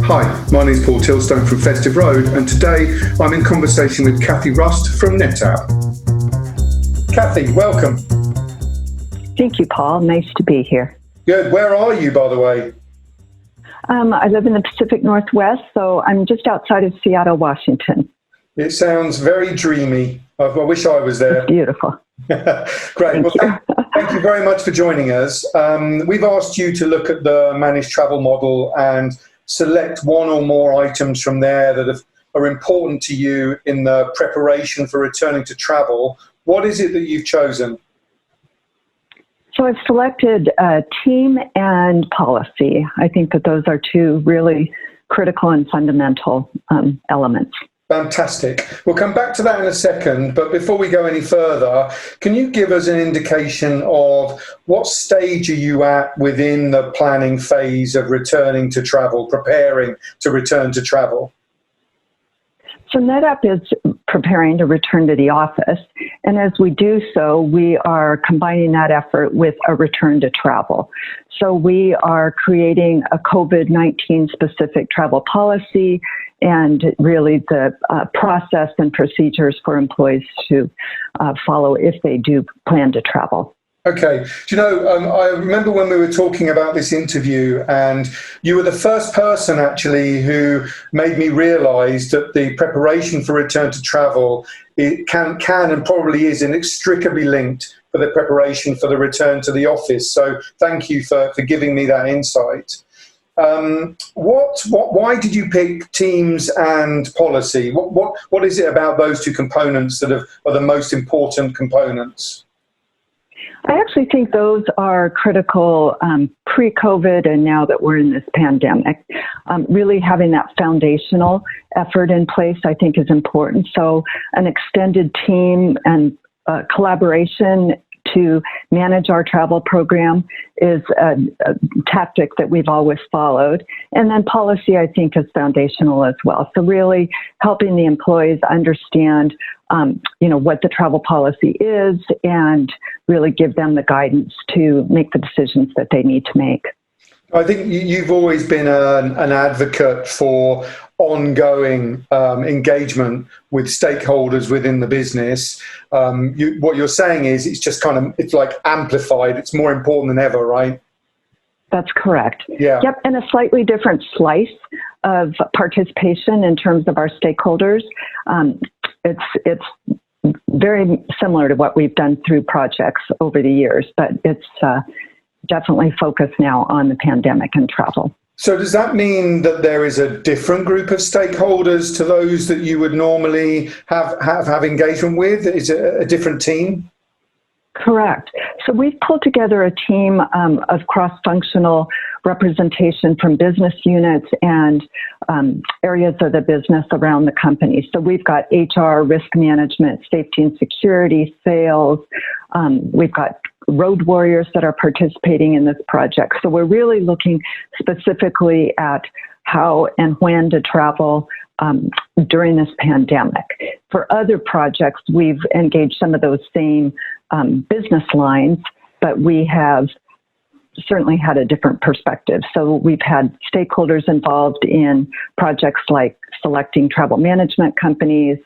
Hi, my name is Paul Tilstone from Festive Road, and today I'm in conversation with Kathy Rust from NetApp. Kathy, welcome. Thank you, Paul. Nice to be here. Good. Where are you, by the way? I live in the Pacific Northwest, so I'm just outside of Seattle, Washington. It sounds very dreamy. I wish I was there. It's beautiful. Great. Thank you very much for joining us. We've asked you to look at the managed travel model and select one or more items from there that are important to you in the preparation for returning to travel. What is it that you've chosen? So I've selected team and policy. I think that those are two really critical and fundamental elements. Fantastic. We'll come back to that in a second, but before we go any further, can you give us an indication of what stage are you at within the planning phase of returning to travel, preparing to return to travel? So NetApp is preparing to return to the office, and as we do so, we are combining that effort with a return to travel. So we are creating a COVID-19 specific travel policy and really the process and procedures for employees to follow if they do plan to travel. Okay. Do you know, I remember when we were talking about this interview, and you were the first person actually who made me realize that the preparation for return to travel it can and probably is inextricably linked for the preparation for the return to the office. So thank you for giving me that insight. Why did you pick teams and policy? What is it about those two components that are the most important components? I actually think those are critical pre-COVID and now that we're in this pandemic. Really having that foundational effort in place, I think, is important. So an extended team and collaboration to manage our travel program is a tactic that we've always followed. And then policy, I think, is foundational as well. So really helping the employees understand, what the travel policy is and really give them the guidance to make the decisions that they need to make. I think you've always been an advocate for ongoing engagement with stakeholders within the business. What you're saying is it's like amplified. It's more important than ever, right? That's correct. Yeah. Yep, and a slightly different slice of participation in terms of our stakeholders. It's very similar to what we've done through projects over the years, but it's definitely focused now on the pandemic and travel. So does that mean that there is a different group of stakeholders to those that you would normally have engagement with? Is it a different team? Correct. So we've pulled together a team of cross-functional representation from business units and areas of the business around the company. So we've got HR, risk management, safety and security, sales. We've got road warriors that are participating in this project. So we're really looking specifically at how and when to travel during this pandemic. For other projects, we've engaged some of those same business lines, but we have certainly had a different perspective. So we've had stakeholders involved in projects like selecting travel management companies,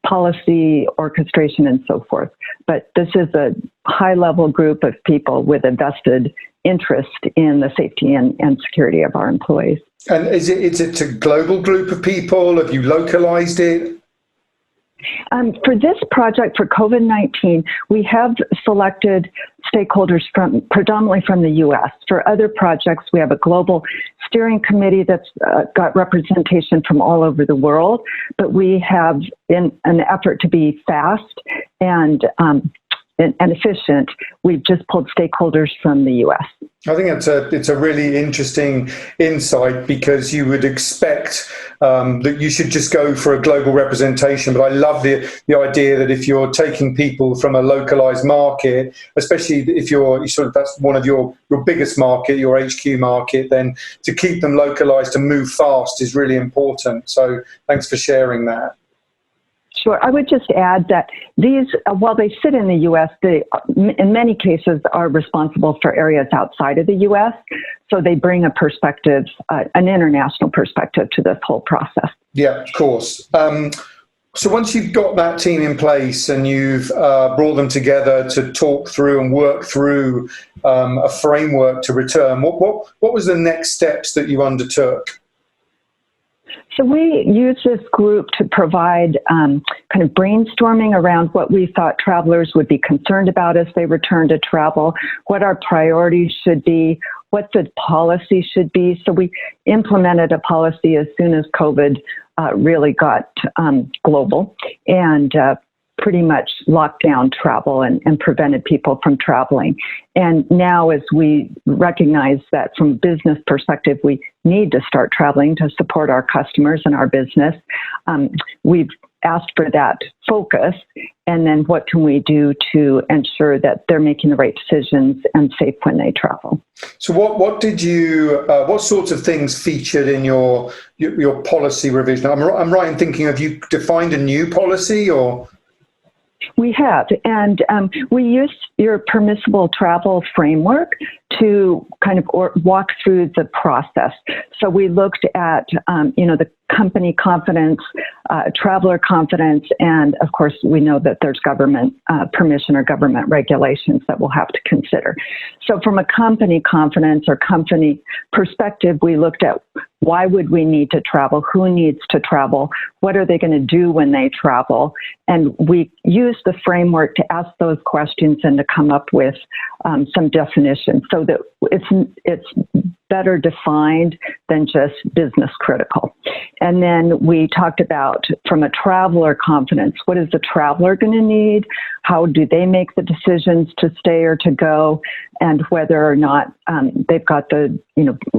policy, orchestration, and so forth. But this is a high-level group of people with a vested interest in the safety and security of our employees. And is it a global group of people? Have you localized it? For this project, for COVID-19, we have selected stakeholders predominantly from the U.S. For other projects, we have a global steering committee that's got representation from all over the world, but we have, in an effort to be fast and efficient, we've just pulled stakeholders from the U.S. I think it's a really interesting insight, because you would expect that you should just go for a global representation. But I love the idea that if you're taking people from a localized market, especially if that's one of your biggest market, your HQ market, then to keep them localized and move fast is really important. So thanks for sharing that. Sure. I would just add that these, while they sit in the U.S., they, in many cases, are responsible for areas outside of the U.S., so they bring a perspective, an international perspective to this whole process. Yeah, of course. So once you've got that team in place and you've brought them together to talk through and work through a framework to return, what was the next steps that you undertook? So we used this group to provide kind of brainstorming around what we thought travelers would be concerned about as they return to travel, what our priorities should be, what the policy should be. So we implemented a policy as soon as COVID really got global and pretty much locked down travel and prevented people from traveling. And now, as we recognize that from a business perspective, we need to start traveling to support our customers and our business, we've asked for that focus. And then what can we do to ensure that they're making the right decisions and safe when they travel? So what did you, what sorts of things featured in your policy revision? I'm right in thinking, have you defined a new policy or? We have, and we used your permissible travel framework to kind of walk through the process. So we looked at, the company confidence, traveler confidence, and of course we know that there's government permission or government regulations that we'll have to consider. So from a company confidence or company perspective, we looked at why would we need to travel, who needs to travel, what are they going to do when they travel, and we used the framework to ask those questions and to come up with some definitions so that it's better defined than just business critical. And then we talked about, from a traveler confidence, what is the traveler going to need? How do they make the decisions to stay or to go? And whether or not they've got the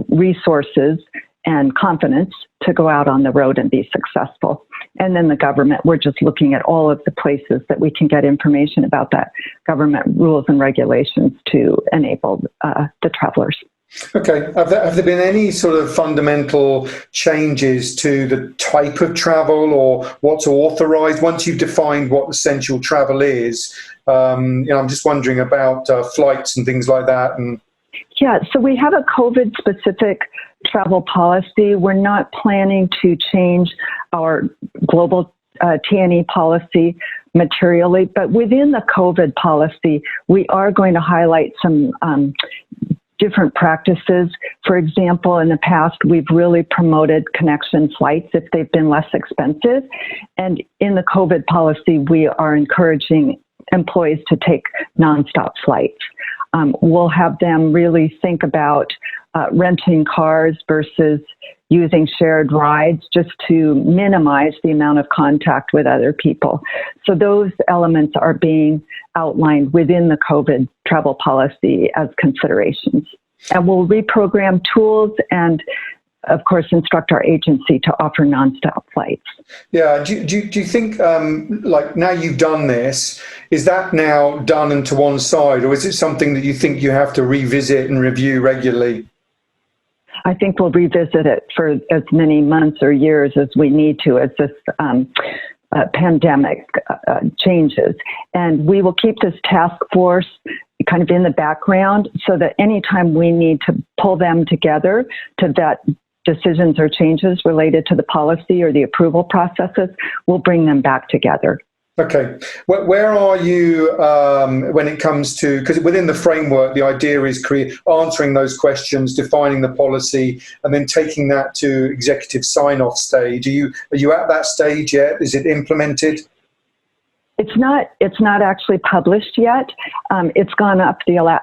resources and confidence to go out on the road and be successful. And then the government, we're just looking at all of the places that we can get information about that government rules and regulations to enable the travelers. Okay. Have there been any sort of fundamental changes to the type of travel or what's authorized once you've defined what essential travel is? I'm just wondering about flights and things like that. And yeah, so we have a COVID-specific travel policy. We're not planning to change our global T&E policy materially, but within the COVID policy, we are going to highlight some different practices. For example, in the past, we've really promoted connection flights if they've been less expensive. And in the COVID policy, we are encouraging employees to take nonstop flights. We'll have them really think about renting cars versus using shared rides just to minimize the amount of contact with other people. So those elements are being outlined within the COVID travel policy as considerations. And we'll reprogram tools and, of course, instruct our agency to offer nonstop flights. Yeah. Do you think, like, now you've done this, is that now done and to one side, or is it something that you think you have to revisit and review regularly? I think we'll revisit it for as many months or years as we need to as this pandemic changes. And we will keep this task force kind of in the background so that anytime we need to pull them together to vet decisions or changes related to the policy or the approval processes, we'll bring them back together. Okay. Where are you when it comes to, because within the framework, the idea is answering those questions, defining the policy, and then taking that to executive sign-off stage. Are you at that stage yet? Is it implemented? It's not actually published yet. It's gone up the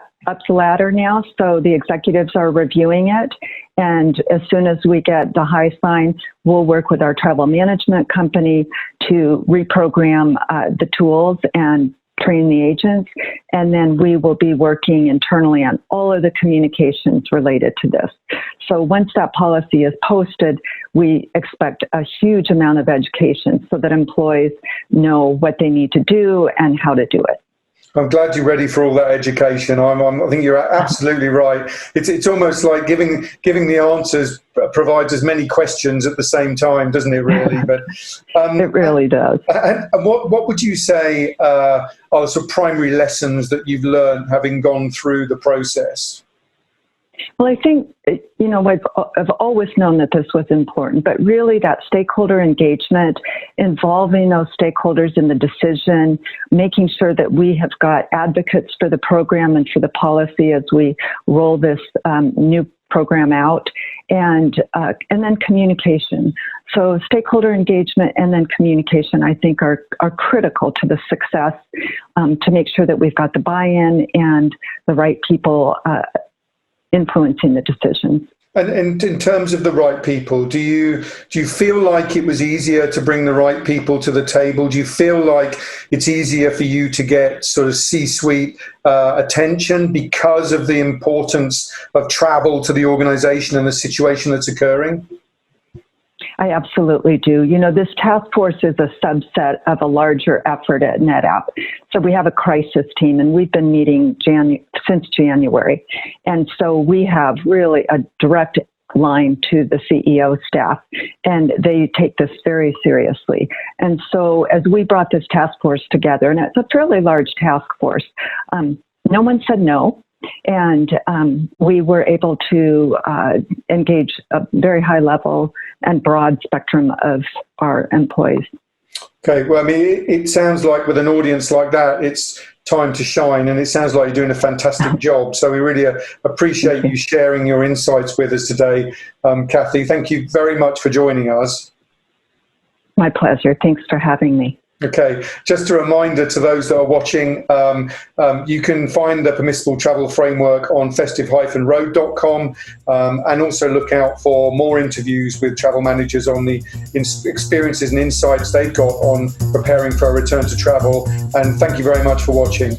ladder now, so the executives are reviewing it. And as soon as we get the high sign, we'll work with our travel management company to reprogram the tools and train the agents. And then we will be working internally on all of the communications related to this. So once that policy is posted, we expect a huge amount of education so that employees know what they need to do and how to do it. I'm glad you're ready for all that education. I think you're absolutely right. It's almost like giving the answers provides as many questions at the same time, doesn't it? Really, but it really does. And what would you say are the sort of primary lessons that you've learned having gone through the process? Well, I think, I've always known that this was important, but really that stakeholder engagement, involving those stakeholders in the decision, making sure that we have got advocates for the program and for the policy as we roll this new program out, and then communication. So stakeholder engagement and then communication, I think, are critical to the success, to make sure that we've got the buy-in and the right people influencing the decisions. And in terms of the right people, do you feel like it was easier to bring the right people to the table? Do you feel like it's easier for you to get sort of C-suite attention because of the importance of travel to the organization and the situation that's occurring? I absolutely do. This task force is a subset of a larger effort at NetApp. So we have a crisis team, and we've been meeting since January. And so we have really a direct line to the CEO staff, and they take this very seriously. And so as we brought this task force together, and it's a fairly large task force, no one said no. And we were able to engage a very high level and broad spectrum of our employees. Okay, well, I mean, it sounds like with an audience like that, it's time to shine, and it sounds like you're doing a fantastic job. So we really appreciate you sharing your insights with us today, Kathy. Thank you very much for joining us. My pleasure. Thanks for having me. Okay, just a reminder to those that are watching, you can find the Permissible Travel Framework on festive-road.com, and also look out for more interviews with travel managers on the experiences and insights they've got on preparing for a return to travel. And thank you very much for watching.